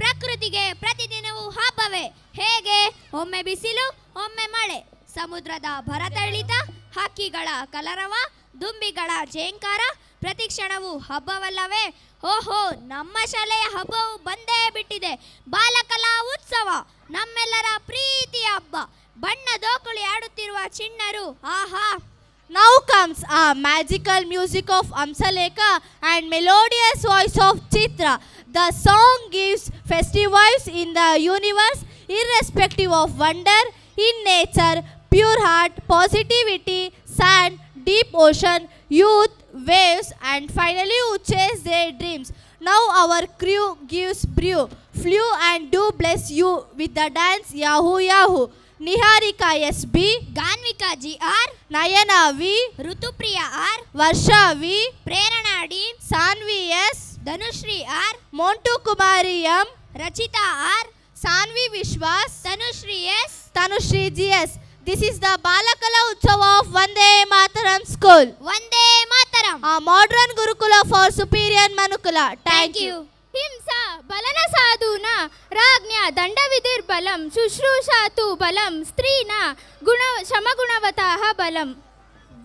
ಪ್ರಕೃತಿಗೆ ಪ್ರತಿದಿನವೂ ಹಬ್ಬವೇ. ಹೇಗೆ? ಒಮ್ಮೆ ಬಿಸಿಲು, ಒಮ್ಮೆ ಮಳೆ, ಸಮುದ್ರದ ಭರತಳಿತ, ಹಕ್ಕಿಗಳ ಕಲರವ, ದುಂಬಿಗಳ ಜೇಂಕಾರ, ಪ್ರತಿ ಕ್ಷಣವೂ ಹಬ್ಬವಲ್ಲವೇ? ಓಹೋ, ನಮ್ಮ ಶಾಲೆಯ ಹಬ್ಬವು ಬಂದೇ ಬಿಟ್ಟಿದೆ. ಬಾಲಕಲಾ ಉತ್ಸವ, ನಮ್ಮೆಲ್ಲರ ಪ್ರೀತಿಯ ಹಬ್ಬ. ಬಣ್ಣ ದೋಕುಳಿ ಆಡುತ್ತಿರುವ ಚಿಣ್ಣರು, ಆಹಾ! Now comes a magical music of Amsalekha and melodious voice of Chitra. The song gives festive vibes in the universe, irrespective of wonder, in nature, pure heart, positivity, sand, deep ocean, youth, waves, and finally who chase their dreams. Now our crew gives brew, flew and do bless you with the dance Yahoo Yahoo. Niharika SB, ಗಾನ್ವಿಕಾ GR, Nayana V, ಋತುಪ್ರಿಯ R, Varsha V, Prerana D, Sanvi S, Dhanushree R, Montu Kumari M, Rachita R, Sanvi Vishwas, Tanushree S. Tanushri GS. This is the Balakala Utsava of Vande Mataram School, Vande Mataram. a modern Gurukula for superior Manukula. Thank you. ಹಿಂಸಾ ಬಲನ ಸಾಧೂನ ರಾಜ್ಞ ದಂಡವಿಧಿರ್ಬಲಂ ಶುಶ್ರೂಷಾತು ಬಲಂ ಸ್ತ್ರೀನ ಗುಣ ಶಮಗುಣವತಃ ಬಲಂ.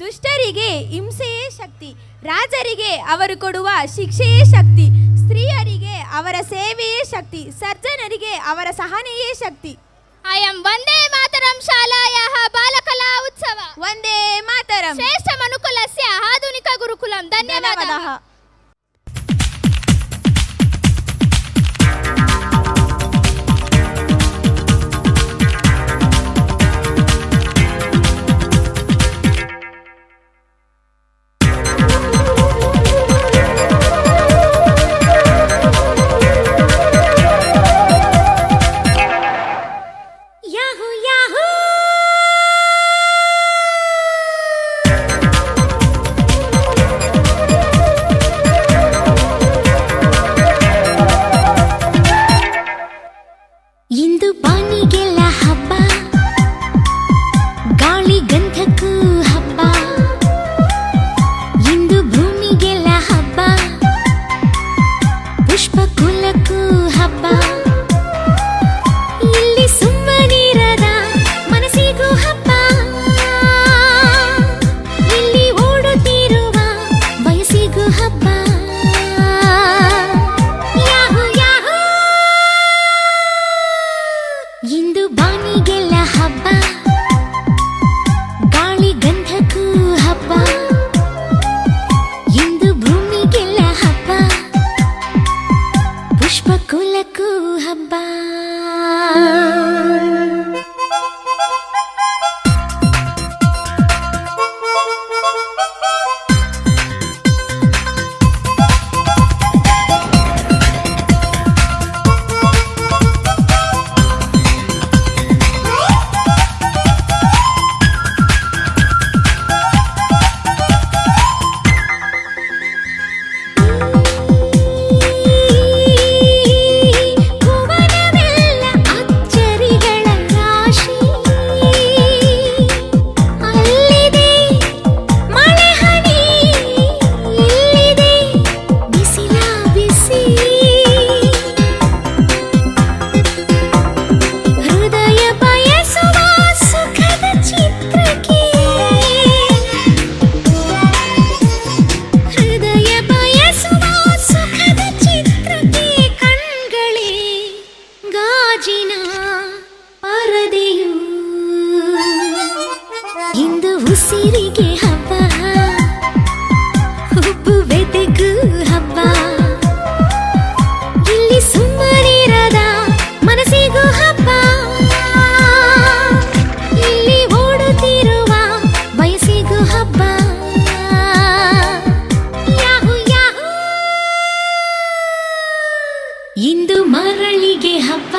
ದುಷ್ಟರಿಗೆ ಹಿಂಸೆಯೇ ಶಕ್ತಿ, ರಾಜರಿಗೆ ಅವರು ಕೊಡುವ ಶಿಕ್ಷೆಯೇ ಶಕ್ತಿ, ಸ್ತ್ರೀಯರಿಗೆ ಅವರ ಸೇವೆಯೇ ಶಕ್ತಿ, ಸರ್ಜನರಿಗೆ ಅವರ ಸಹನೆಯೇ ಶಕ್ತಿ. ಅಯಂ ವಂದೇ ಮಾತರಂ ಶಾಲಾಯಾಃ ಬಾಲಕಲಾ ಉತ್ಸವ. ವಂದೇ ಮಾತರಂ. ಶ್ರೇಷ್ಠ ಮನುಕುಲಸ್ಯ ಆಧುನಿಕ ಗುರುಕುಲಂ. ಧನ್ಯವಾದಃ. ಇಂದು ಬಾನಿಗೆಲ್ಲ ಹಬ್ಬ, ಗಾಳಿ ಗಂಧಕ್ಕೂ ಹಬ್ಬ, ಇಂದು ಭೂಮಿಗೆಲ್ಲ ಹಬ್ಬ, ಪುಷ್ಪ ಕುಲಕ್ಕೂ ಹಬ್ಬ, ಇಲ್ಲಿ ಸುಮ್ಮನಿರದ ಮನಸ್ಸಿಗೂ ಹಬ್ಬ, ಇಲ್ಲಿ ಓಡುತ್ತಿರುವ ವಯಸ್ಸಿಗೂ ಹಬ್ಬ. ಇಂದು ಬಾನಿಗೆಲ್ಲ ಹಬ್ಬ, ಗಾಳಿ ಗಂಧಕ್ಕೂ ಹಬ್ಬ, ಇಂದು ಭೂಮಿಗೆಲ್ಲ ಹಬ್ಬ, ಪುಷ್ಪ ಕುಲಕ್ಕೂ ಹಬ್ಬ. ಇಂದು ಉಸಿರಿಗೆ ಹಬ್ಬ, ಉಪ್ಪು ಬೆದೆಗೂ ಹಬ್ಬ, ಇಲ್ಲಿ ಸುಮ್ಮನಿರದ ಮನಸ್ಸಿಗೂ ಹಬ್ಬ, ಇಲ್ಲಿ ಓಡುತ್ತಿರುವ ವಯಸ್ಸಿಗೂ ಹಬ್ಬ. ಯಾಹೂ ಯಾಹೂ, ಇಂದು ಮರಳಿಗೆ ಹಬ್ಬ.